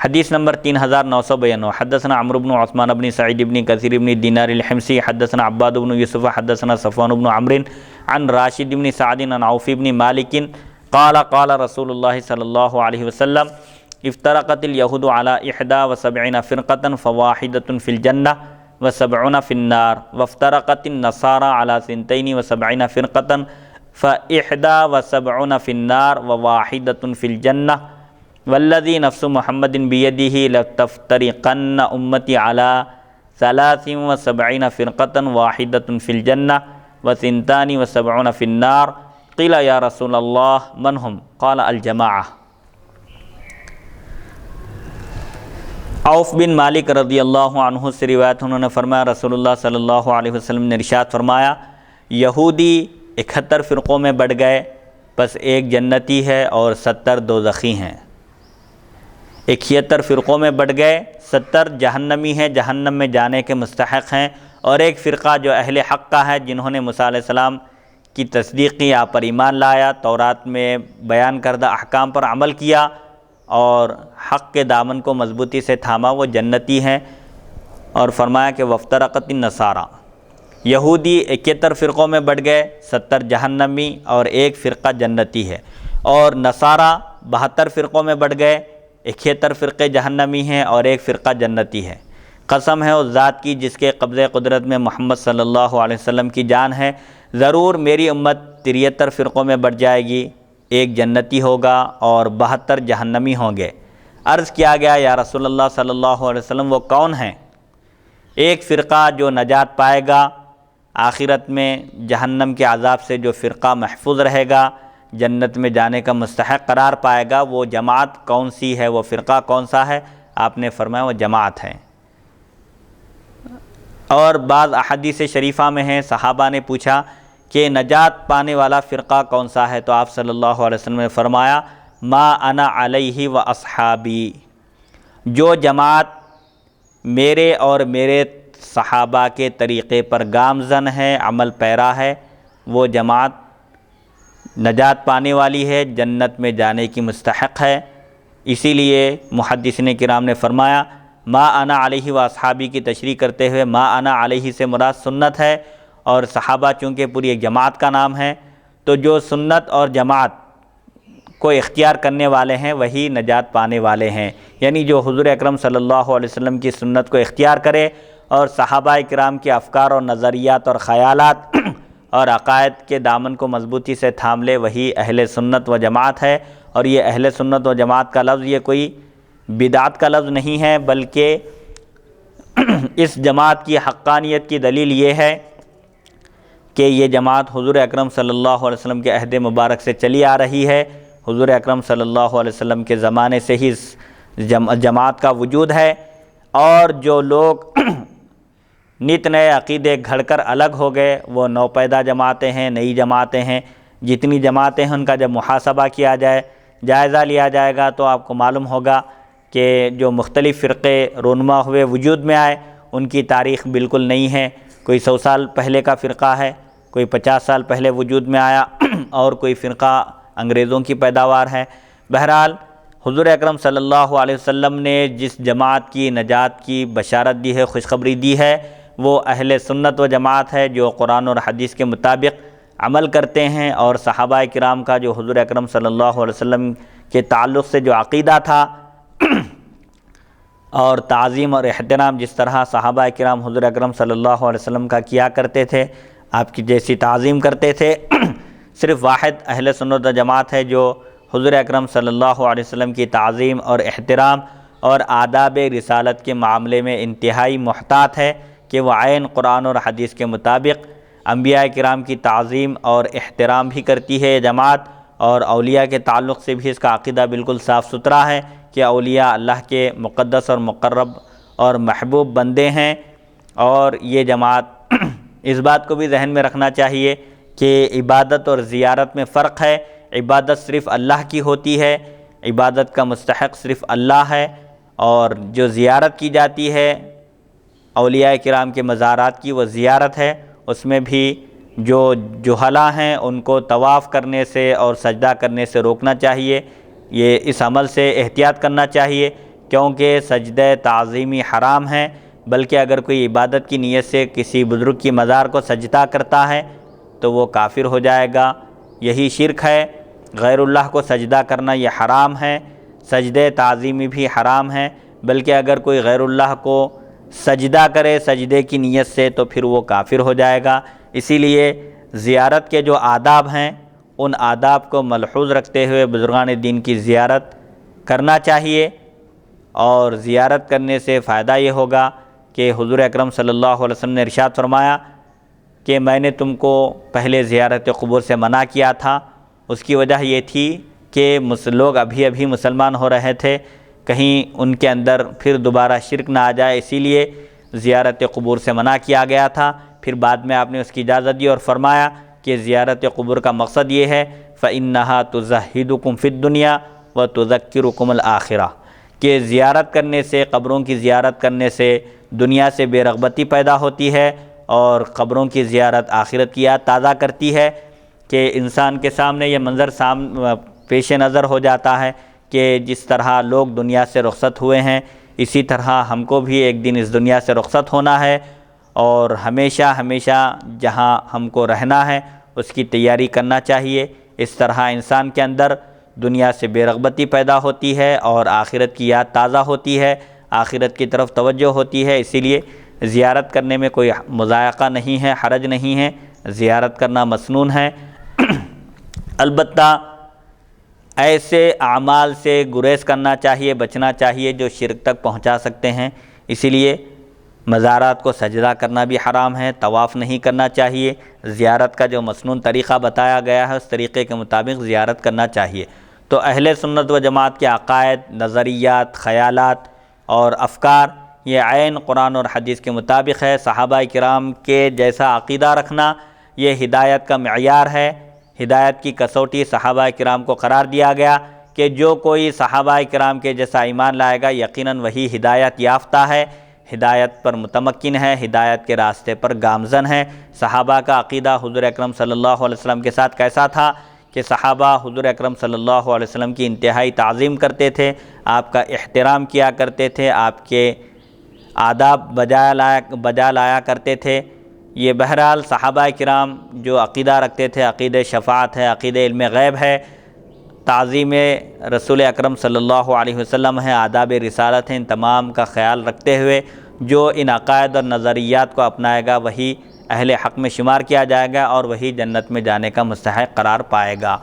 حدیث نمبر 3992 حدثنا عمرو بن عثمان بن سعید بن کثیر بن دینار الحمصی حدثنا عباد بن یوسف حدثنا صفوان بن عمرو عن راشد بن سعد عن عوف بن مالک قال قال رسول اللہ صلی اللہ علیہ وسلم افترقت الیہود علی 71 فرقة فواحدة فی الجنہ و70 فی النار وافترقت النصارى علی 72 فرقة ف71 فی النار وواحدة فی الجنہ والذی نفس محمد بیدہ لتفترقن امتی علی 73 فرقة واحدة فی الجنہ و72 فی النار قیل یا رسول اللہ من ہم قال الجماعہ۔ عوف بن مالک رضی اللہ عنہ سے روایت، انہوں نے فرمایا رسول اللہ صلی اللہ علیہ وسلم نے ارشاد فرمایا یہودی 71 فرقوں میں بٹ گئے، بس ایک جنتی ہے اور 70 دوزخی ہیں۔ 71 فرقوں میں بٹ گئے، 70 جہنمی ہیں، جہنم میں جانے کے مستحق ہیں، اور ایک فرقہ جو اہل حق کا ہے، جنہوں نے موسیٰ علیہ السلام کی تصدیق کی، آپ پر ایمان لایا، تورات میں بیان کردہ احکام پر عمل کیا اور حق کے دامن کو مضبوطی سے تھاما، وہ جنتی ہیں۔ اور فرمایا کہ وافترقت النصارى، یہودی 71 فرقوں میں بٹ گئے، 70 جہنمی اور ایک فرقہ جنتی ہے، اور نصارہ 72 فرقوں میں بٹ گئے، 71 فرقے جہنمی ہیں اور ایک فرقہ جنتی ہے۔ قسم ہے اس ذات کی جس کے قبضہ قدرت میں محمد صلی اللہ علیہ وسلم کی جان ہے، ضرور میری امت 73 فرقوں میں بٹ جائے گی، ایک جنتی ہوگا اور 72 جہنمی ہوں گے۔ عرض کیا گیا یا رسول اللہ صلی اللہ علیہ وسلم وہ کون ہیں؟ ایک فرقہ جو نجات پائے گا، آخرت میں جہنم کے عذاب سے جو فرقہ محفوظ رہے گا، جنت میں جانے کا مستحق قرار پائے گا، وہ جماعت کون سی ہے، وہ فرقہ کون سا ہے؟ آپ نے فرمایا وہ جماعت ہے۔ اور بعض احادیث شریفہ میں ہیں، صحابہ نے پوچھا کہ نجات پانے والا فرقہ کون سا ہے، تو آپ صلی اللہ علیہ وسلم نے فرمایا ما انا علیہ و اصحابی، جو جماعت میرے اور میرے صحابہ کے طریقے پر گامزن ہے، عمل پیرا ہے، وہ جماعت نجات پانے والی ہے، جنت میں جانے کی مستحق ہے۔ اسی لیے محدثین کرام نے فرمایا ما انا علیہ و اصحابی کی تشریح کرتے ہوئے ما انا علیہ سے مراد سنت ہے، اور صحابہ چونکہ پوری ایک جماعت کا نام ہے، تو جو سنت اور جماعت کو اختیار کرنے والے ہیں وہی نجات پانے والے ہیں، یعنی جو حضور اکرم صلی اللہ علیہ وسلم کی سنت کو اختیار کرے اور صحابہ کرام کے افکار اور نظریات اور خیالات اور عقائد کے دامن کو مضبوطی سے تھام لے، وہی اہل سنت و جماعت ہے۔ اور یہ اہل سنت و جماعت کا لفظ یہ کوئی بدعت کا لفظ نہیں ہے، بلکہ اس جماعت کی حقانیت کی دلیل یہ ہے کہ یہ جماعت حضور اکرم صلی اللہ علیہ وسلم کے عہد مبارک سے چلی آ رہی ہے، حضور اکرم صلی اللہ علیہ وسلم کے زمانے سے ہی اس جماعت کا وجود ہے۔ اور جو لوگ نت نئے عقیدے گھڑ کر الگ ہو گئے، وہ نوپیدا جماعتیں ہیں، نئی جماعتیں ہیں۔ جتنی جماعتیں ہیں ان کا جب محاسبہ کیا جائے، جائزہ لیا جائے گا، تو آپ کو معلوم ہوگا کہ جو مختلف فرقے رونما ہوئے وجود میں آئے، ان کی تاریخ بالکل نہیں ہے۔ کوئی 100 سال پہلے کا فرقہ ہے، کوئی 50 سال پہلے وجود میں آیا، اور کوئی فرقہ انگریزوں کی پیداوار ہے۔ بہرحال حضور اکرم صلی اللہ علیہ وسلم نے جس جماعت کی نجات کی بشارت دی ہے، خوشخبری دی ہے، وہ اہل سنت و جماعت ہے، جو قرآن اور حدیث کے مطابق عمل کرتے ہیں، اور صحابہ کرام کا جو حضور اکرم صلی اللہ علیہ وسلم کے تعلق سے جو عقیدہ تھا اور تعظیم اور احترام، جس طرح صحابہ کرام حضور اکرم صلی اللہ علیہ وسلم کا کیا کرتے تھے، آپ کی جیسی تعظیم کرتے تھے، صرف واحد اہل سنت و جماعت ہے جو حضور اکرم صلی اللہ علیہ وسلم کی تعظیم اور احترام اور آداب رسالت کے معاملے میں انتہائی محتاط ہے کہ وہ عین قرآن اور حدیث کے مطابق انبیاء کرام کی تعظیم اور احترام بھی کرتی ہے یہ جماعت، اور اولیاء کے تعلق سے بھی اس کا عقیدہ بالکل صاف ستھرا ہے کہ اولیاء اللہ کے مقدس اور مقرب اور محبوب بندے ہیں۔ اور یہ جماعت اس بات کو بھی ذہن میں رکھنا چاہیے کہ عبادت اور زیارت میں فرق ہے۔ عبادت صرف اللہ کی ہوتی ہے، عبادت کا مستحق صرف اللہ ہے، اور جو زیارت کی جاتی ہے اولیاء کرام کے مزارات کی، وہ زیارت ہے، اس میں بھی جو جہلاء ہیں ان کو طواف کرنے سے اور سجدہ کرنے سے روکنا چاہیے۔ یہ اس عمل سے احتیاط کرنا چاہیے کیونکہ سجدہ تعظیمی حرام ہے، بلکہ اگر کوئی عبادت کی نیت سے کسی بزرگ کی مزار کو سجدہ کرتا ہے تو وہ کافر ہو جائے گا۔ یہی شرک ہے، غیر اللہ کو سجدہ کرنا یہ حرام ہے، سجدہ تعظیمی بھی حرام ہے، بلکہ اگر کوئی غیر اللہ کو سجدہ کرے سجدے کی نیت سے تو پھر وہ کافر ہو جائے گا۔ اسی لیے زیارت کے جو آداب ہیں ان آداب کو ملحوظ رکھتے ہوئے بزرگان دین کی زیارت کرنا چاہیے، اور زیارت کرنے سے فائدہ یہ ہوگا کہ حضور اکرم صلی اللہ علیہ وسلم نے ارشاد فرمایا کہ میں نے تم کو پہلے زیارت قبور سے منع کیا تھا، اس کی وجہ یہ تھی کہ لوگ ابھی مسلمان ہو رہے تھے، کہیں ان کے اندر پھر دوبارہ شرک نہ آ جائے، اسی لیے زیارت قبور سے منع کیا گیا تھا۔ پھر بعد میں آپ نے اس کی اجازت دی اور فرمایا کہ زیارت قبور کا مقصد یہ ہے فَإِنَّهَا تُزَهِّدُكُمْ فِي الدُّنْيَا وَتُذَكِّرُكُمُ الْآخِرَةَ، کہ زیارت کرنے سے، قبروں کی زیارت کرنے سے دنیا سے بے رغبتی پیدا ہوتی ہے، اور قبروں کی زیارت آخرت کی یاد تازہ کرتی ہے، کہ انسان کے سامنے یہ منظر پیش نظر ہو جاتا ہے کہ جس طرح لوگ دنیا سے رخصت ہوئے ہیں اسی طرح ہم کو بھی ایک دن اس دنیا سے رخصت ہونا ہے، اور ہمیشہ جہاں ہم کو رہنا ہے اس کی تیاری کرنا چاہیے۔ اس طرح انسان کے اندر دنیا سے بے رغبتی پیدا ہوتی ہے اور آخرت کی یاد تازہ ہوتی ہے، آخرت کی طرف توجہ ہوتی ہے۔ اسی لیے زیارت کرنے میں کوئی مضائقہ نہیں ہے، حرج نہیں ہے، زیارت کرنا مسنون ہے۔ البتہ ایسے اعمال سے گریز کرنا چاہیے، بچنا چاہیے جو شرک تک پہنچا سکتے ہیں۔ اسی لیے مزارات کو سجدہ کرنا بھی حرام ہے، طواف نہیں کرنا چاہیے، زیارت کا جو مسنون طریقہ بتایا گیا ہے اس طریقے کے مطابق زیارت کرنا چاہیے۔ تو اہل سنت و جماعت کے عقائد، نظریات، خیالات اور افکار یہ عین قرآن اور حدیث کے مطابق ہے۔ صحابہ کرام کے جیسا عقیدہ رکھنا یہ ہدایت کا معیار ہے، ہدایت کی کسوٹی صحابہ کرام کو قرار دیا گیا کہ جو کوئی صحابہ کرام کے جیسا ایمان لائے گا یقیناً وہی ہدایت یافتہ ہے، ہدایت پر متمکن ہے، ہدایت کے راستے پر گامزن ہے۔ صحابہ کا عقیدہ حضور اکرم صلی اللہ علیہ وسلم کے ساتھ کیسا تھا کہ صحابہ حضور اکرم صلی اللہ علیہ وسلم کی انتہائی تعظیم کرتے تھے، آپ کا احترام کیا کرتے تھے، آپ کے آداب بجا لایا کرتے تھے۔ یہ بہرحال صحابہ کرام جو عقیدہ رکھتے تھے، عقیدہ شفاعت ہے، عقیدہ علم غیب ہے، تعظیم رسول اکرم صلی اللہ علیہ وسلم ہے، آداب رسالت ہیں، ان تمام کا خیال رکھتے ہوئے جو ان عقائد اور نظریات کو اپنائے گا وہی اہل حق میں شمار کیا جائے گا اور وہی جنت میں جانے کا مستحق قرار پائے گا۔